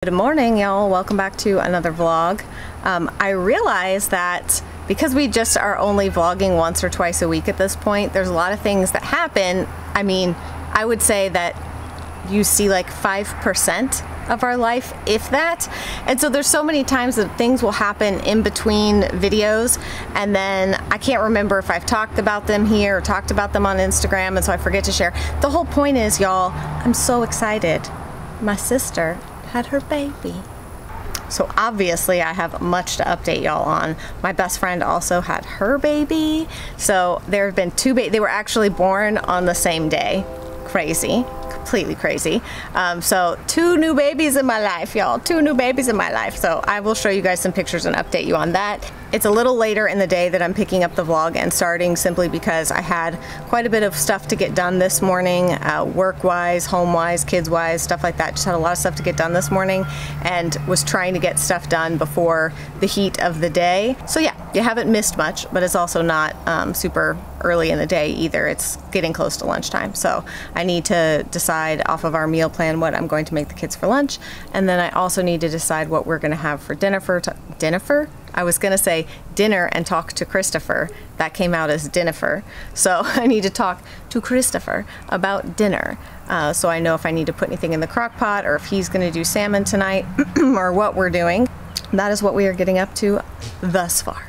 Good morning, y'all. Welcome back to another vlog. I realize that because we just are only vlogging once or twice a week at this point, there's a lot of things that happen. I mean, I would say that you see like 5% of our life, if that. And so there's so many times that things will happen in between videos, and then I can't remember if I've talked about them here or talked about them on Instagram, and so I forget to share. The whole point is, y'all, I'm so excited. My sister had her baby. So obviously I have much to update y'all on. My best friend also had her baby. So there have been two babies. They were actually born on the same day. Crazy, completely crazy. So 2 new babies in my life, y'all. 2 new babies in my life. So I will show you guys some pictures and update you on that. It's a little later in the day that I'm picking up the vlog and starting, simply because I had quite a bit of stuff to get done this morning, work-wise, home-wise, kids-wise, stuff like that. Just had a lot of stuff to get done this morning and was trying to get stuff done before the heat of the day. So yeah, you haven't missed much, but it's also not super early in the day either. It's getting close to lunchtime. So I need to decide off of our meal plan what I'm going to make the kids for lunch. And then I also need to decide what we're gonna have for dinner. I was gonna say dinner and talk to Christopher. That came out as Dinnifer. So I need to talk to Christopher about dinner. So I know if I need to put anything in the crock pot or if he's gonna do salmon tonight or what we're doing. That is what we are getting up to thus far.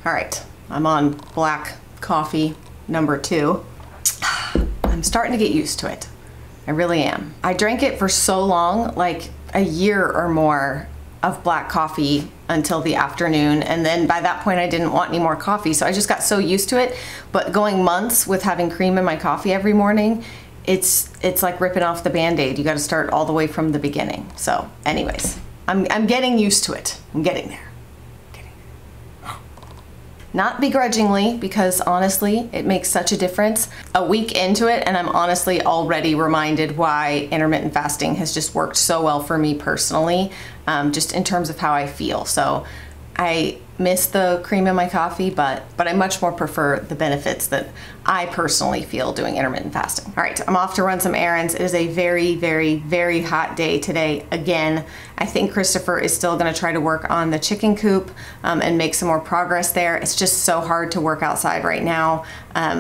All right, I'm on black coffee number 2. I'm starting to get used to it. I really am. I drank it for so long, like a year or more of black coffee until the afternoon, and then by that point I didn't want any more coffee, so I just got so used to it. But going months with having cream in my coffee every morning, it's like ripping off the band-aid. You got to start all the way from the beginning. So anyways, I'm getting used to it. I'm getting there. Not begrudgingly, because honestly, it makes such a difference. A week into it, and I'm honestly already reminded why intermittent fasting has just worked so well for me personally, just in terms of how I feel. So I miss the cream in my coffee, but I much more prefer the benefits that I personally feel doing intermittent fasting. All right, I'm off to run some errands. It is a very, very, very hot day today again. I think Christopher is still gonna try to work on the chicken coop and make some more progress there. It's just so hard to work outside right now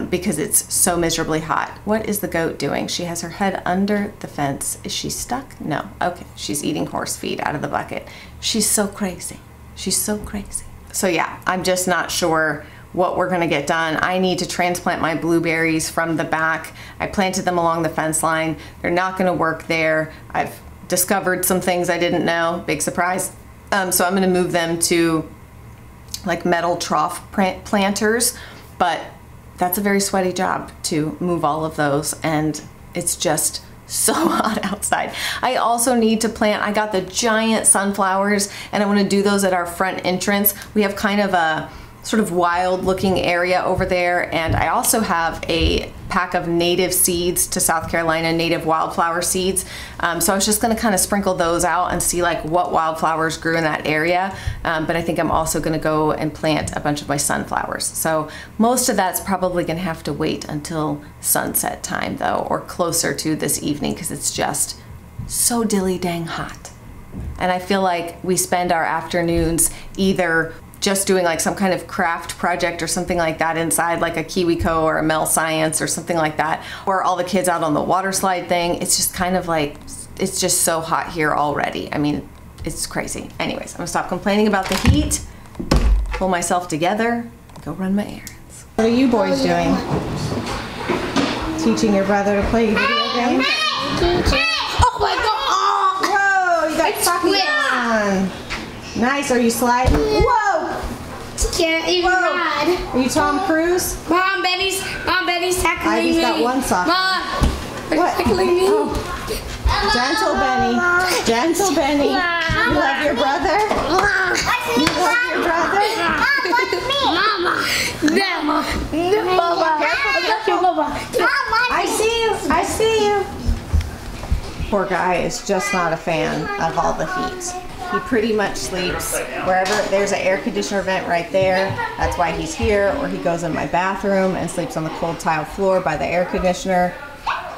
because it's so miserably hot. What is the goat doing? She has her head under the fence. Is she stuck? No, okay, she's eating horse feed out of the bucket. She's so crazy. She's so crazy. So yeah, I'm just not sure what we're gonna get done. I need to transplant my blueberries from the back. I planted them along the fence line. They're not gonna work there. I've discovered some things I didn't know, big surprise. So I'm gonna move them to like metal trough planters, but that's a very sweaty job to move all of those, and it's just so hot outside. I also need to plant, I got the giant sunflowers, and I want to do those at our front entrance. We have kind of a sort of wild looking area over there, and I also have a pack of native seeds to South Carolina, native wildflower seeds. So I was just gonna kind of sprinkle those out and see like what wildflowers grew in that area. But I think I'm also gonna go and plant a bunch of my sunflowers. So most of that's probably gonna have to wait until sunset time though, or closer to this evening, because it's just so dilly dang hot. And I feel like we spend our afternoons either just doing like some kind of craft project or something like that inside, like a KiwiCo or a Mel Science or something like that, or all the kids out on the water slide thing. It's just kind of like, it's just so hot here already. I mean, it's crazy. Anyways, I'm gonna stop complaining about the heat, pull myself together, go run my errands. What are you boys doing? Teaching your brother to play video games? Oh my god! Whoa, you got socks on. Nice, are you sliding? Whoa! Can't even ride. Are you Tom Cruise? Mom, Betty's tackling me. I just got one sock. Mom, what? tackling me. Oh. Gentle Benny. Gentle Benny. You love your brother? You love your brother? Mama. No, Mama. Careful. Mama. I see you. I see you. Poor guy is just not a fan of all the heat. He pretty much sleeps wherever there's an air conditioner vent right there. That's why he's here. Or he goes in my bathroom and sleeps on the cold tile floor by the air conditioner.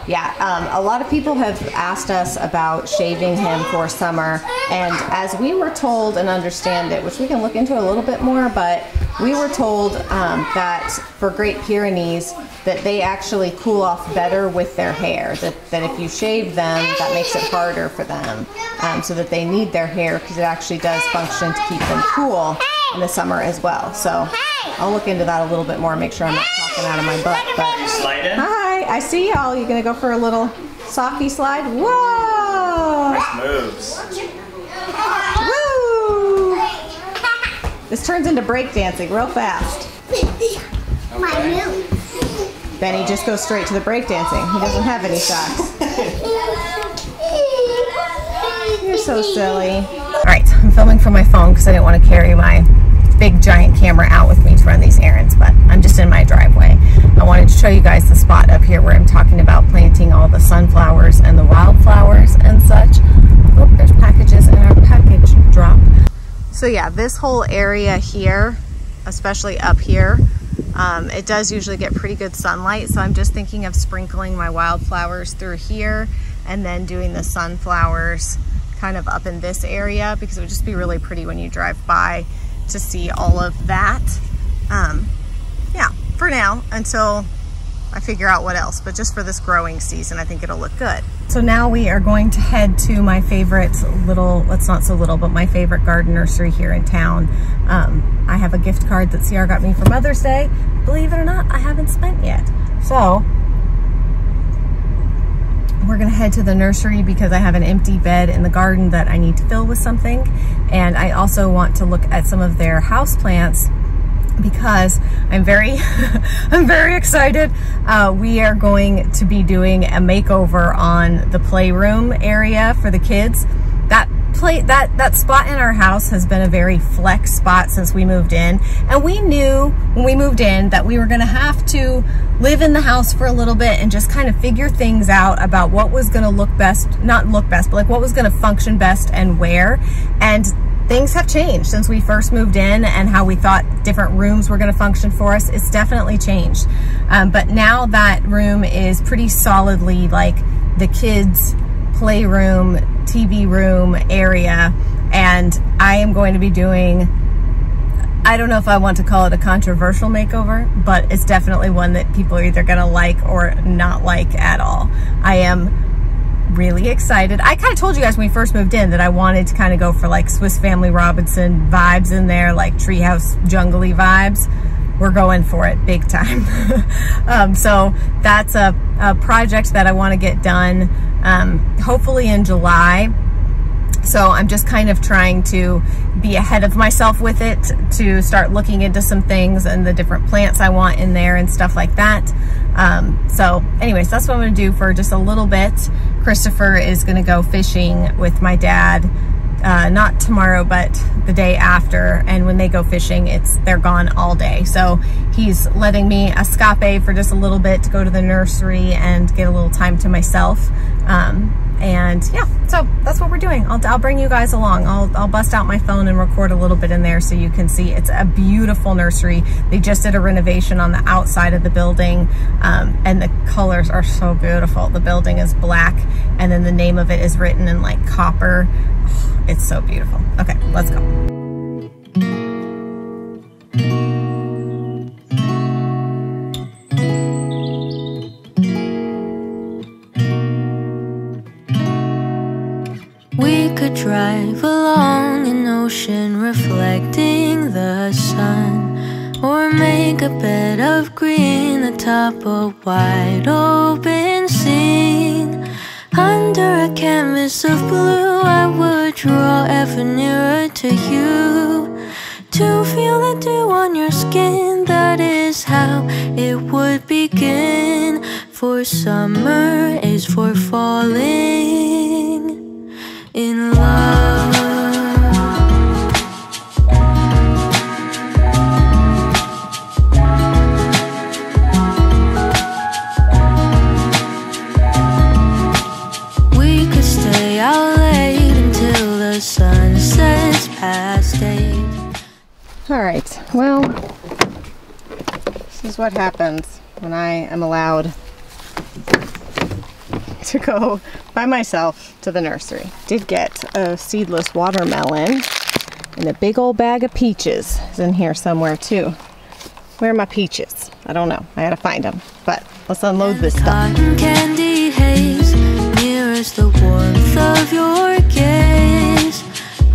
Yeah, a lot of people have asked us about shaving him for summer, and as we were told and understand it, which we can look into a little bit more, but we were told that for Great Pyrenees, that they actually cool off better with their hair, that if you shave them, that makes it harder for them, so that they need their hair because it actually does function to keep them cool in the summer as well. So I'll look into that a little bit more, make sure I'm not talking out of my butt. But Slide in. hi, I see y'all. You gonna go for a little socky slide? Whoa! Nice moves. Woo! This turns into break dancing real fast. My move. Benny just goes straight to the break dancing. He doesn't have any socks. You're so silly. All right, I'm filming from my phone because I didn't want to carry my big giant camera out with me to run these errands, but I'm just in my driveway. I wanted to show you guys the spot up here where I'm talking about planting all the sunflowers and the wildflowers and such. Oh, there's packages in our package drop. So yeah, this whole area here, especially up here, it does usually get pretty good sunlight, so I'm just thinking of sprinkling my wildflowers through here and then doing the sunflowers kind of up in this area because it would just be really pretty when you drive by to see all of that. Yeah, for now, until I figure out what else, but just for this growing season, I think it'll look good. So now we are going to head to my favorite little, it's not so little, but my favorite garden nursery here in town. I have a gift card that Sierra got me for Mother's Day. Believe it or not, I haven't spent yet. So we're gonna head to the nursery because I have an empty bed in the garden that I need to fill with something. And I also want to look at some of their houseplants because I'm very, I'm very excited. We are going to be doing a makeover on the playroom area for the kids. That spot in our house has been a very flex spot since we moved in, and we knew when we moved in that we were gonna have to live in the house for a little bit and just kind of figure things out about what was gonna look best, not look best, but like what was gonna function best and where. And things have changed since we first moved in, and how we thought different rooms were gonna function for us. It's definitely changed. But now that room is pretty solidly like the kids' playroom, TV room area, and I am going to be doing, I don't know if I want to call it a controversial makeover, but it's definitely one that people are either gonna like or not like at all. I am really excited. I kind of told you guys when we first moved in that I wanted to kind of go for like Swiss Family Robinson vibes in there, like treehouse jungly vibes. We're going for it big time. So that's a project that I want to get done hopefully in July. So I'm just kind of trying to be ahead of myself with it, to start looking into some things and the different plants I want in there and stuff like that. So anyways, that's what I'm gonna do for just a little bit. Christopher is gonna go fishing with my dad, not tomorrow, but the day after. And when they go fishing, they're gone all day. So he's letting me escape for just a little bit to go to the nursery and get a little time to myself. And yeah, so that's what we're doing. I'll bring you guys along. I'll bust out my phone and record a little bit in there so you can see. It's a beautiful nursery. They just did a renovation on the outside of the building, and the colors are so beautiful. The building is black, and then the name of it is written in like copper. Oh, it's so beautiful. Okay, let's go. We could drive along an ocean reflecting the sun, or make a bed of green atop a wide open scene. Under a canvas of blue, I would draw ever nearer to you, to feel the dew on your skin. That is how it would begin. For summer is for falling in love. We could stay out late until the sun sets past 8. All right, well, this is what happens when I am allowed to go by myself to the nursery. Did get a seedless watermelon and a big old bag of peaches is in here somewhere too. Where are my peaches? I don't know. I gotta find them. But let's unload this stuff. Cotton candy haze mirrors the warmth of your gaze.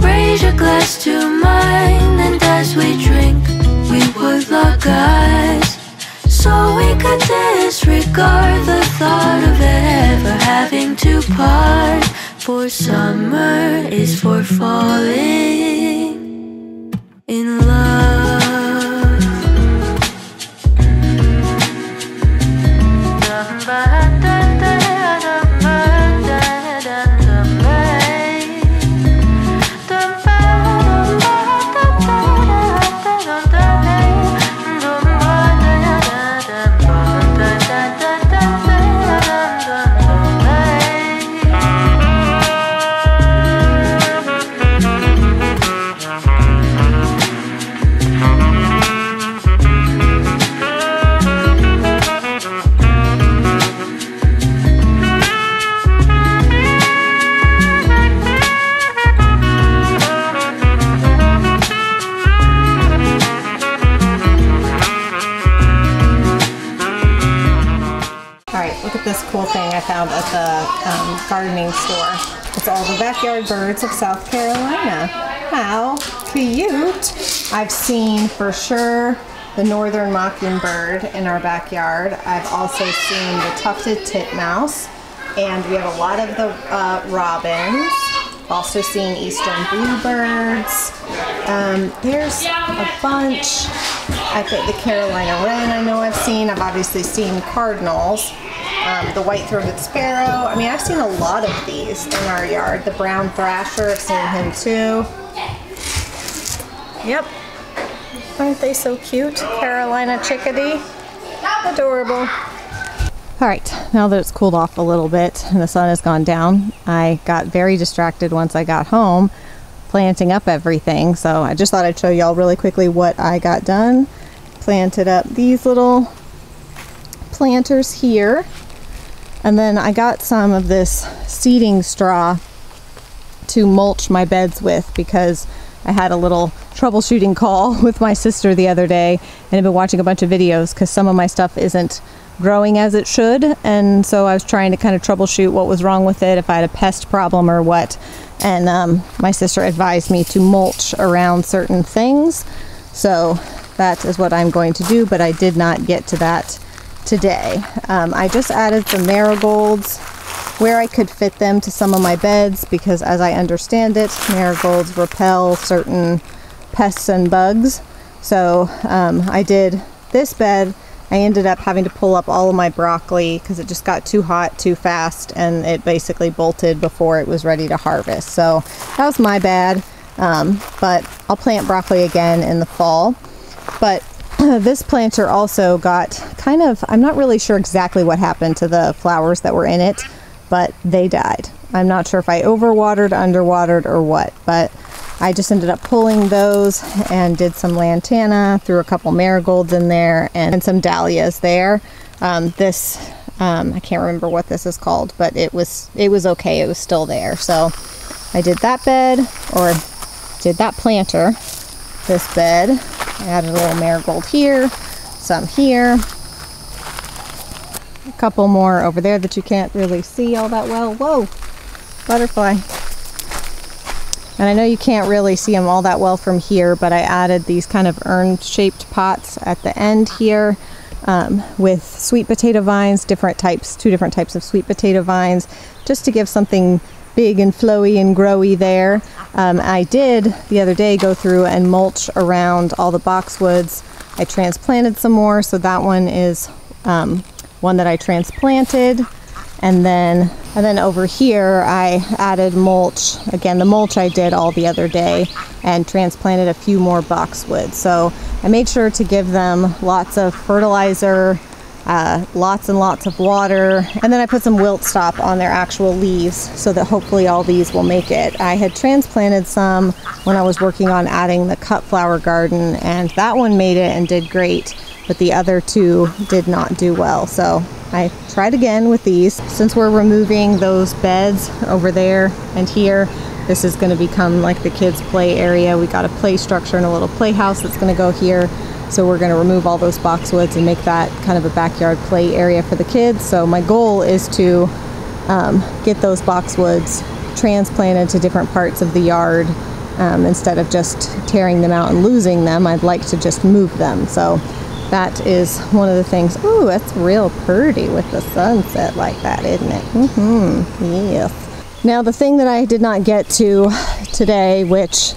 Raise your glass to mine, and as we drink, we would lock eyes, so we could disregard the thought of ever having to part. For summer is for falling in love. This cool thing I found at the gardening store. It's all the backyard birds of South Carolina. How cute! I've seen for sure the northern mockingbird in our backyard. I've also seen the tufted titmouse, and we have a lot of the robins. Also seen eastern bluebirds. There's a bunch. I think the Carolina wren I know I've seen. I've obviously seen cardinals. The white-throated sparrow. I mean, I've seen a lot of these in our yard. The brown thrasher, I've seen him too. Yep. Aren't they so cute? Carolina chickadee. Adorable. Alright, now that it's cooled off a little bit and the sun has gone down, I got very distracted once I got home planting up everything. So I just thought I'd show y'all really quickly what I got done. Planted up these little planters here. And then I got some of this seeding straw to mulch my beds with because I had a little troubleshooting call with my sister the other day, and I've been watching a bunch of videos because some of my stuff isn't growing as it should, and so I was trying to kind of troubleshoot what was wrong with it, if I had a pest problem or what. And my sister advised me to mulch around certain things, so that is what I'm going to do, but I did not get to that today. I just added some marigolds where I could fit them to some of my beds because, as I understand it, marigolds repel certain pests and bugs. So I did this bed. I ended up having to pull up all of my broccoli because it just got too hot too fast, and it basically bolted before it was ready to harvest. So that was my bad, but I'll plant broccoli again in the fall. But this planter also got kind of, I'm not really sure exactly what happened to the flowers that were in it, but they died. I'm not sure if I overwatered, underwatered, or what, but I just ended up pulling those and did some lantana, threw a couple marigolds in there, and some dahlias there. I can't remember what this is called, but it was okay. It was still there. So I did that bed, or did that planter, this bed. I added a little marigold here, some here, a couple more over there that you can't really see all that well. Whoa, butterfly. And I know you can't really see them all that well from here, but I added these kind of urn-shaped pots at the end here with sweet potato vines, two different types of sweet potato vines, just to give something big and flowy and growy there. I did the other day go through and mulch around all the boxwoods. I transplanted some more, so that one is one that I transplanted. And then over here I added mulch. Again, the mulch I did all the other day, and transplanted a few more boxwoods. So I made sure to give them lots of fertilizer, lots and lots of water, and then I put some wilt stop on their actual leaves so that hopefully all these will make it. I had transplanted some when I was working on adding the cut flower garden, and that one made it and did great. but the other two did not do well. So I tried again with these. Since we're removing those beds over there and here, this is going to become like the kids' play area. We got a play structure and a little playhouse that's going to go here. So we're going to remove all those boxwoods and make that kind of a backyard play area for the kids. So my goal is to get those boxwoods transplanted to different parts of the yard. Instead of just tearing them out and losing them, I'd like to just move them. So that is one of the things. Ooh, that's real pretty with the sunset like that, isn't it? Yes. Now the thing that I did not get to today, which,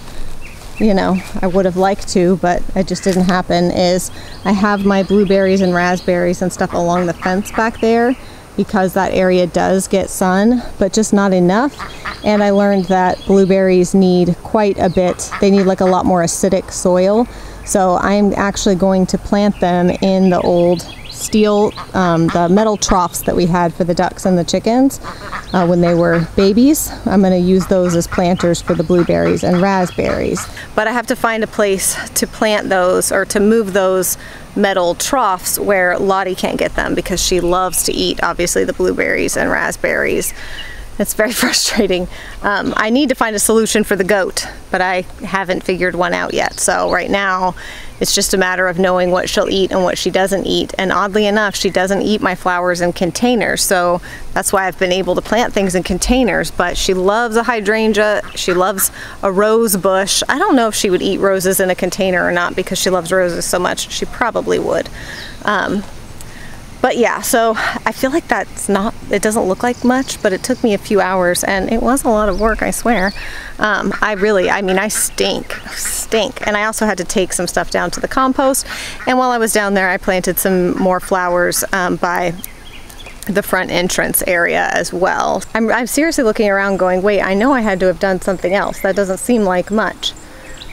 you know, I would have liked to, but it just didn't happen, is I have my blueberries and raspberries and stuff along the fence back there, because that area does get sun, but just not enough. And I learned that blueberries need quite a bit. They need like a lot more acidic soil. So I'm actually going to plant them in the old steel, the metal troughs that we had for the ducks and the chickens when they were babies. I'm going to use those as planters for the blueberries and raspberries. But I have to find a place to plant those, or to move those metal troughs where Lottie can't get them, because she loves to eat, obviously, the blueberries and raspberries. It's very frustrating. I need to find a solution for the goat, but I haven't figured one out yet. So right now, it's just a matter of knowing what she'll eat and what she doesn't eat. And oddly enough, she doesn't eat my flowers in containers. So that's why I've been able to plant things in containers. But she loves a hydrangea. She loves a rose bush. I don't know if she would eat roses in a container or not, because she loves roses so much. She probably would. But yeah, so I feel like that's not, it doesn't look like much, but it took me a few hours and it was a lot of work, I swear. I stink. And I also had to take some stuff down to the compost. And while I was down there, I planted some more flowers by the front entrance area as well. I'm seriously looking around going, wait, I know I had to have done something else. That doesn't seem like much.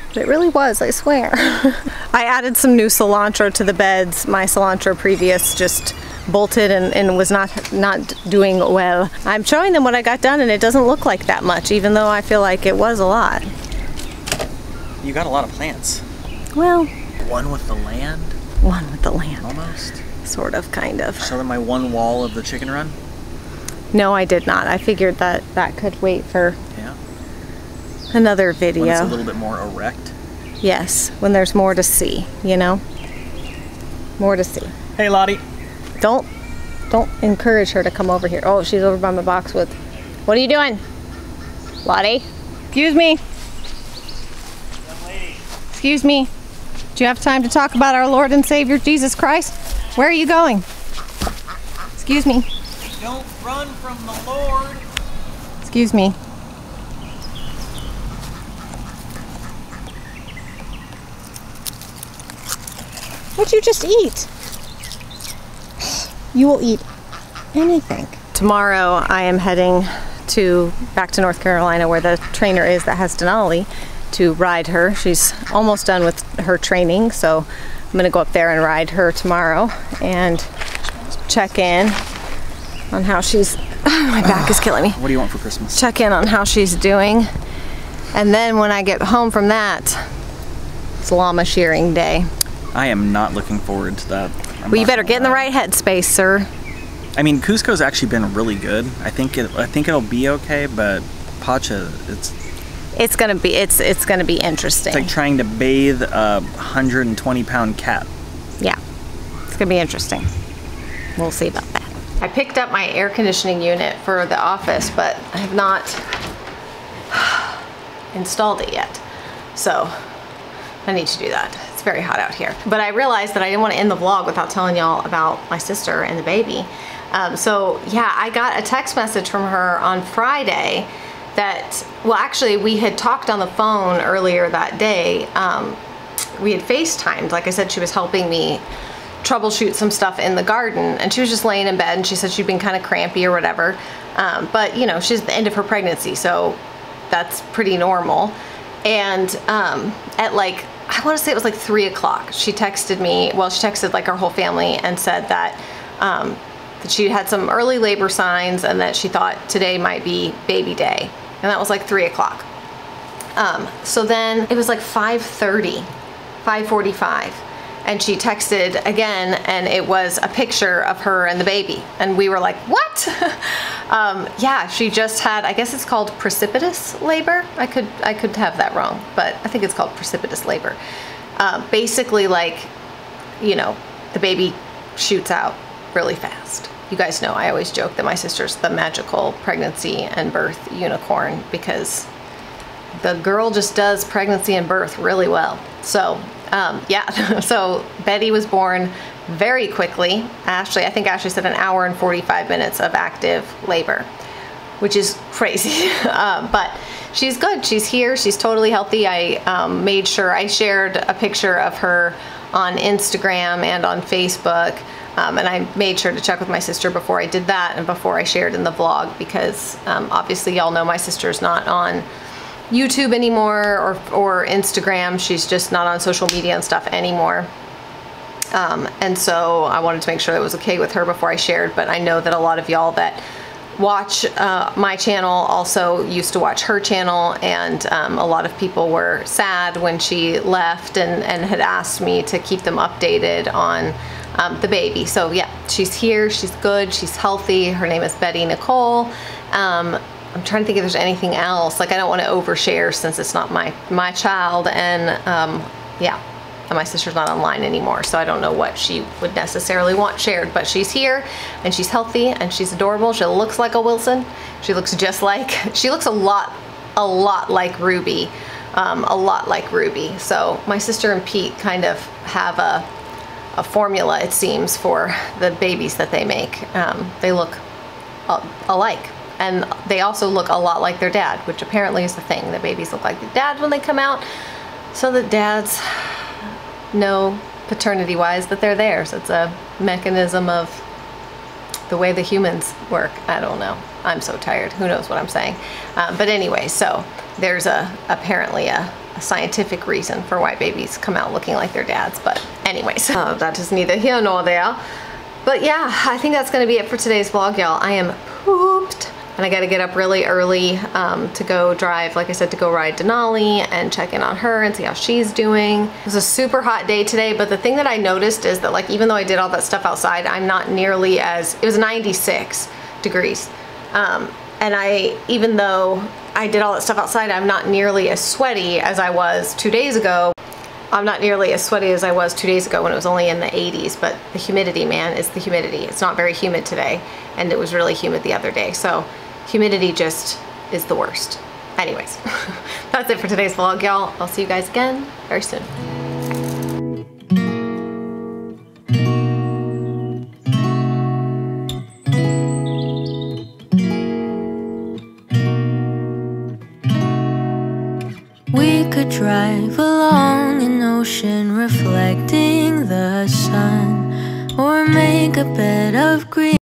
But it really was, I swear. I added some new cilantro to the beds. My cilantro previous just bolted and was not doing well. I'm showing them what I got done, and it doesn't look like that much, even though I feel like it was a lot. You got a lot of plants. Well, one with the land? One with the land. Almost. Sort of, kind of. Show them my one wall of the chicken run? No, I did not. I figured that that could wait for another video. When it's a little bit more erect? Yes, when there's more to see, you know? More to see. Hey, Lottie. Don't encourage her to come over here. Oh, she's over by my boxwood. What are you doing? Lottie? Excuse me. Young lady. Excuse me. Do you have time to talk about our Lord and Savior, Jesus Christ? Where are you going? Excuse me. Don't run from the Lord. Excuse me. What'd you just eat? You will eat anything. Tomorrow I am heading back to North Carolina, where the trainer is that has Denali, to ride her. She's almost done with her training, so I'm gonna go up there and ride her tomorrow and check in on how she's, my back is killing me. What do you want for Christmas? Check in on how she's doing. And then when I get home from that, it's llama shearing day. I am not looking forward to that. Well, you better get in the right headspace, sir. I mean, Cusco's actually been really good. I think it'll be okay, but Pacha, it's gonna be interesting. It's like trying to bathe a 120-pound cat. Yeah, it's gonna be interesting. We'll see about that. I picked up my air conditioning unit for the office, but I have not installed it yet. So I need to do that. It's very hot out here. But I realized that I didn't want to end the vlog without telling y'all about my sister and the baby. So yeah, I got a text message from her on Friday that, well, actually we had talked on the phone earlier that day. We had FaceTimed. Like I said, she was helping me troubleshoot some stuff in the garden, and she was just laying in bed, and she said she'd been kind of crampy or whatever. But you know, she's at the end of her pregnancy, so that's pretty normal. And at like, I want to say it was like 3 o'clock, she texted me, well, she texted like our whole family and said that, that she had some early labor signs and that she thought today might be baby day. And that was like 3 o'clock. So then it was like 5:30, 5:45. and she texted again, and it was a picture of her and the baby, and we were like, what? Yeah, she just had, I guess it's called precipitous labor. I could have that wrong, but I think it's called precipitous labor. Basically, like, you know, the baby shoots out really fast. You guys know I always joke that my sister's the magical pregnancy and birth unicorn, because the girl just does pregnancy and birth really well. So yeah, so Betty was born very quickly. Ashley, I think Ashley said 1 hour and 45 minutes of active labor, which is crazy. But she's good. She's here. She's totally healthy. I made sure I shared a picture of her on Instagram and on Facebook. And I made sure to check with my sister before I did that and before I shared in the vlog, because obviously y'all know my sister's not on YouTube anymore or Instagram. She's just not on social media and stuff anymore. And so I wanted to make sure it was okay with her before I shared, but I know that a lot of y'all that watch my channel also used to watch her channel, and a lot of people were sad when she left and had asked me to keep them updated on the baby. So yeah, she's here, she's good, she's healthy. Her name is Betty Nicole. I'm trying to think if there's anything else. Like, I don't want to overshare since it's not my child, and yeah, and my sister's not online anymore, so I don't know what she would necessarily want shared, but she's here and she's healthy and she's adorable. She looks like a Wilson. She looks just like, she looks a lot like Ruby, a lot like Ruby. So my sister and Pete kind of have a formula, it seems, for the babies that they make. They look alike. And they also look a lot like their dad, which apparently is the thing. The babies look like their dad when they come out, so that dads know paternity-wise that they're theirs. It's a mechanism of the way the humans work. I don't know. I'm so tired. Who knows what I'm saying? But anyway, so there's apparently a scientific reason for why babies come out looking like their dads. But anyways, that is neither here nor there. But yeah, I think that's going to be it for today's vlog, y'all. I am pooped. And I got to get up really early to go drive, like I said, to go ride Denali and check in on her and see how she's doing. It was a super hot day today, but the thing that I noticed is that, like, even though I did all that stuff outside, I'm not nearly as, it was 96 degrees. And even though I did all that stuff outside, I'm not nearly as sweaty as I was 2 days ago. I'm not nearly as sweaty as I was 2 days ago when it was only in the 80s, but the humidity, man, is the humidity. It's not very humid today, and it was really humid the other day. So humidity just is the worst. Anyways, that's it for today's vlog, y'all. I'll see you guys again very soon. We could drive along an ocean reflecting the sun, or make a bed of green.